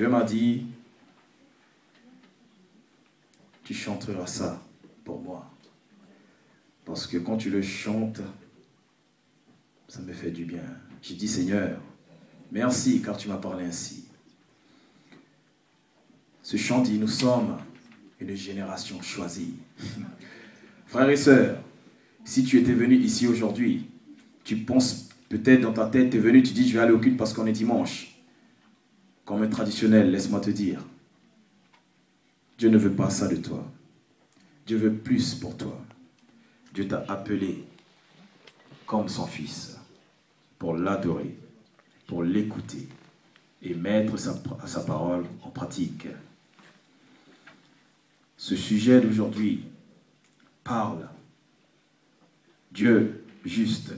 Dieu m'a dit, tu chanteras ça pour moi. Parce que quand tu le chantes, ça me fait du bien. J'ai dit, Seigneur, merci car tu m'as parlé ainsi. Ce chant dit, nous sommes une génération choisie. Frères et sœurs, si tu étais venu ici aujourd'hui, tu penses peut-être dans ta tête, tu es venu, tu dis, je vais aller au culte parce qu'on est dimanche. Comme un traditionnel, laisse-moi te dire, Dieu ne veut pas ça de toi. Dieu veut plus pour toi. Dieu t'a appelé comme son fils pour l'adorer, pour l'écouter et mettre sa parole en pratique. Ce sujet d'aujourd'hui parle. Dieu juste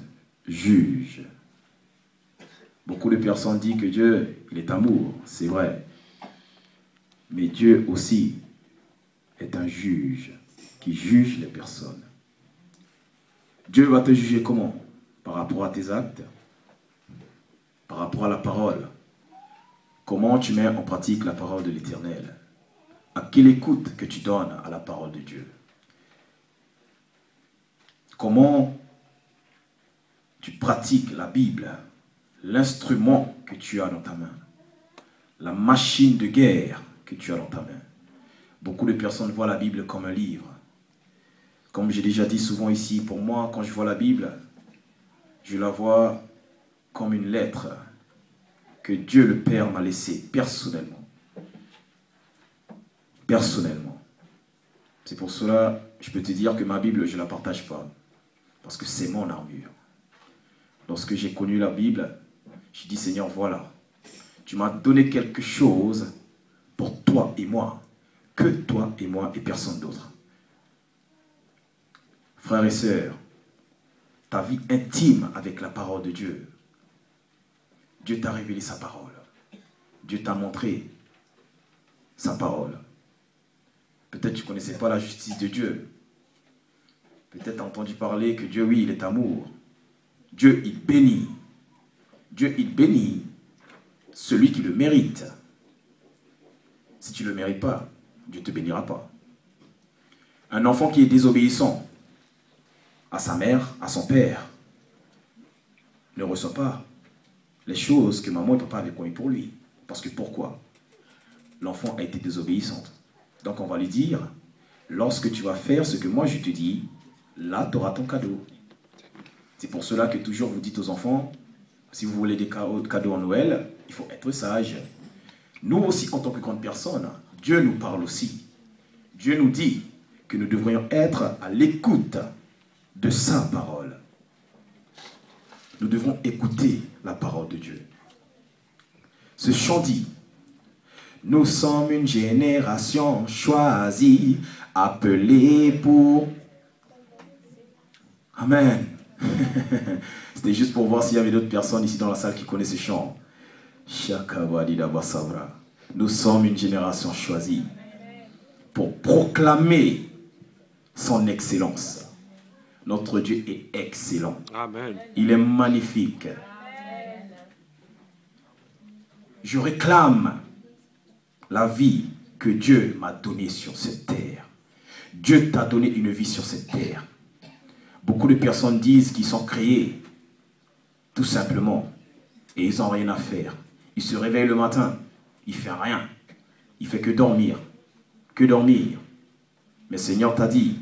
juge. Beaucoup de personnes disent que Dieu, il est amour, c'est vrai. Mais Dieu aussi est un juge qui juge les personnes. Dieu va te juger comment? Par rapport à tes actes, par rapport à la parole. Comment tu mets en pratique la parole de l'Éternel? À quelle écoute que tu donnes à la parole de Dieu? Comment tu pratiques la Bible, l'instrument que tu as dans ta main, la machine de guerre que tu as dans ta main. Beaucoup de personnes voient la Bible comme un livre. Comme j'ai déjà dit souvent ici, pour moi, quand je vois la Bible, je la vois comme une lettre que Dieu le Père m'a laissée personnellement. Personnellement. C'est pour cela, je peux te dire que ma Bible, je ne la partage pas. Parce que c'est mon armure. Lorsque j'ai connu la Bible, j'ai dit, Seigneur, voilà, tu m'as donné quelque chose pour toi et moi. Que toi et moi et personne d'autre. Frères et sœurs, ta vie intime avec la parole de Dieu. Dieu t'a révélé sa parole. Dieu t'a montré sa parole. Peut-être tu ne connaissais pas la justice de Dieu. Peut-être tu as entendu parler que Dieu, oui, il est amour. Dieu, il bénit. Dieu, il bénit celui qui le mérite. Si tu ne le mérites pas, Dieu ne te bénira pas. Un enfant qui est désobéissant à sa mère, à son père, ne reçoit pas les choses que maman et papa avaient connues pour lui. Parce que pourquoi? L'enfant a été désobéissante. Donc on va lui dire, lorsque tu vas faire ce que moi je te dis, là tu auras ton cadeau. C'est pour cela que toujours vous dites aux enfants, si vous voulez des cadeaux en Noël, il faut être sage. Nous aussi, en tant que grandes personnes, Dieu nous parle aussi. Dieu nous dit que nous devrions être à l'écoute de sa parole. Nous devons écouter la parole de Dieu. Ce chant dit, nous sommes une génération choisie, appelée pour... Amen. C'était juste pour voir s'il y avait d'autres personnes ici dans la salle qui connaissent ce chant. Nous sommes une génération choisie pour proclamer son excellence. Notre Dieu est excellent. Amen. Il est magnifique. Je réclame la vie que Dieu m'a donnée sur cette terre. Dieu t'a donné une vie sur cette terre. Beaucoup de personnes disent qu'ils sont créés tout simplement et ils n'ont rien à faire. Ils se réveillent le matin, il ne fait rien. Il ne fait que dormir. Que dormir. Mais Seigneur t'a dit,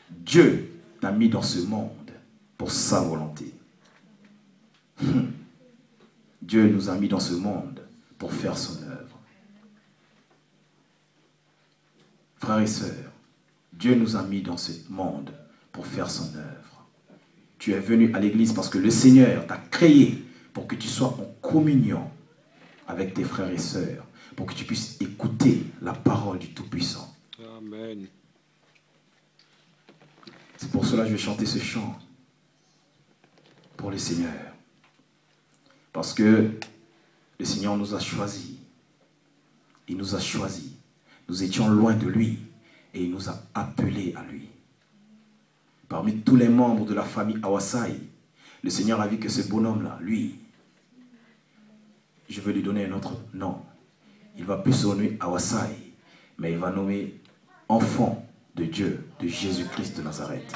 Dieu t'a mis dans ce monde pour sa volonté. Dieu nous a mis dans ce monde pour faire son œuvre. Frères et sœurs, Dieu nous a mis dans ce monde pour faire son œuvre. Tu es venu à l'église parce que le Seigneur t'a créé pour que tu sois en communion avec tes frères et sœurs, pour que tu puisses écouter la parole du Tout-Puissant. Amen. C'est pour cela que je vais chanter ce chant pour le Seigneur. Parce que le Seigneur nous a choisis. Il nous a choisis. Nous étions loin de lui et il nous a appelés à lui. Parmi tous les membres de la famille Awasai, le Seigneur a vu que ce bonhomme-là, lui, je veux lui donner un autre nom. Il va plus se nommer Awasai, mais il va nommer enfant de Dieu, de Jésus-Christ de Nazareth.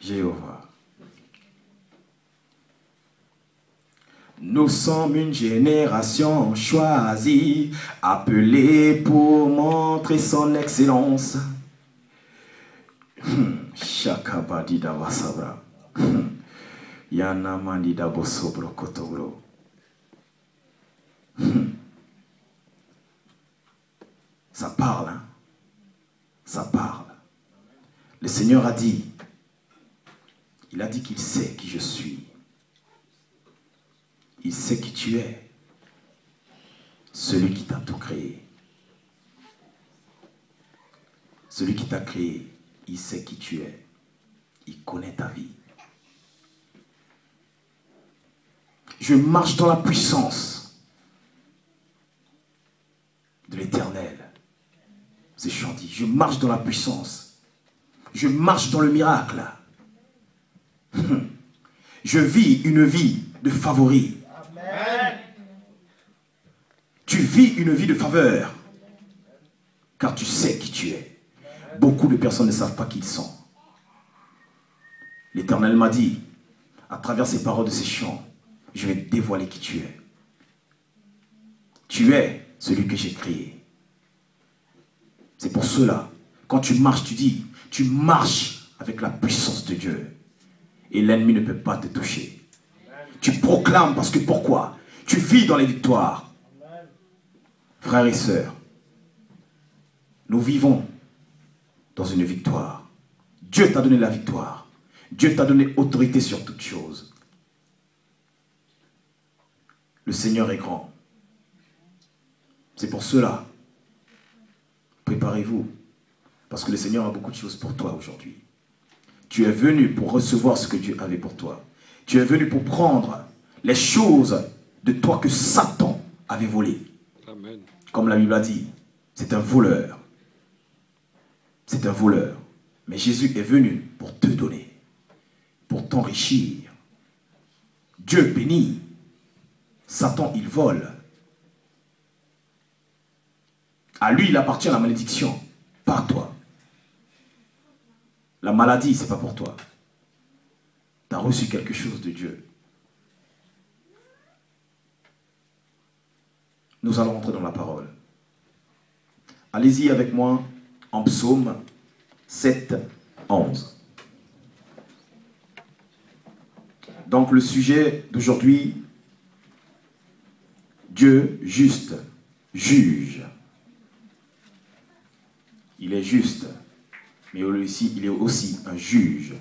Jéhovah. Nous sommes une génération choisie, appelée pour montrer son excellence. Shakabadi Davasabra. Yanamandi Dabosobro Kotobro. Ça parle, hein? Ça parle. Le Seigneur a dit, il a dit qu'il sait qui je suis. Il sait qui tu es. Celui qui t'a tout créé. Celui qui t'a créé, il sait qui tu es. Il connaît ta vie. Je marche dans la puissance de l'Éternel. C'est chanté. Je marche dans la puissance. Je marche dans le miracle. Je vis une vie de favori. Amen. Tu vis une vie de faveur. Car tu sais qui tu es. Beaucoup de personnes ne savent pas qui ils sont. L'Éternel m'a dit, à travers ces paroles de ces chants, je vais te dévoiler qui tu es. Tu es celui que j'ai créé. C'est pour cela, quand tu marches, tu dis, tu marches avec la puissance de Dieu. Et l'ennemi ne peut pas te toucher. Tu proclames parce que pourquoi? Tu vis dans les victoires. Frères et sœurs, nous vivons dans une victoire. Dieu t'a donné la victoire. Dieu t'a donné autorité sur toutes choses. Le Seigneur est grand. C'est pour cela, préparez-vous, parce que le Seigneur a beaucoup de choses pour toi aujourd'hui. Tu es venu pour recevoir ce que Dieu avait pour toi. Tu es venu pour prendre les choses de toi que Satan avait volées. Amen. Comme la Bible a dit, c'est un voleur. C'est un voleur. Mais Jésus est venu pour te donner, pour t'enrichir. Dieu bénit. Satan, il vole. À lui, il appartient la malédiction, pas à toi. La maladie, ce n'est pas pour toi. Tu as reçu quelque chose de Dieu. Nous allons entrer dans la parole. Allez-y avec moi en psaume 7, 11. Donc le sujet d'aujourd'hui, Dieu juste, juge. Il est juste, mais aussi, il est aussi un juge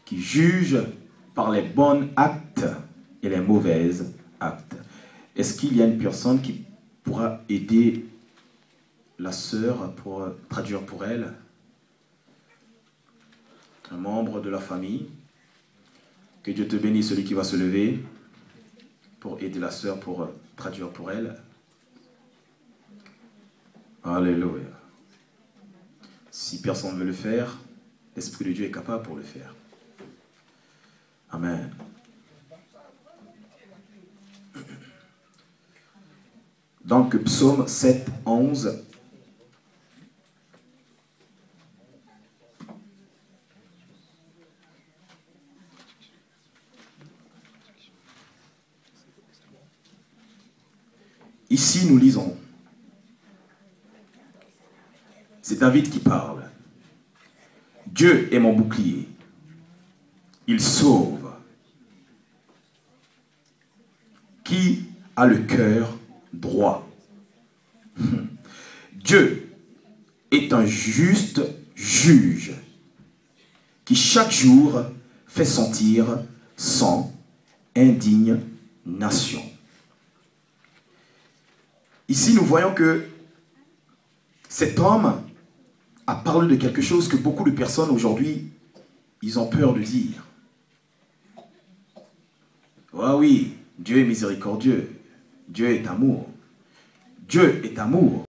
qui juge par les bons actes et les mauvais actes. Est-ce qu'il y a une personne qui pourra aider la sœur pour traduire pour elle? Un membre de la famille. Que Dieu te bénisse, celui qui va se lever pour aider la sœur pour traduire pour elle. Alléluia. Si personne ne veut le faire, l'Esprit de Dieu est capable pour le faire. Amen. Donc, psaume 7, 11. Ici, nous lisons. C'est David qui parle. Dieu est mon bouclier. Il sauve. Qui a le cœur droit? Dieu est un juste juge qui chaque jour fait sentir son indignation. Ici, nous voyons que cet homme a parlé de quelque chose que beaucoup de personnes aujourd'hui, ils ont peur de dire. Ah oui, Dieu est miséricordieux. Dieu est amour. Dieu est amour.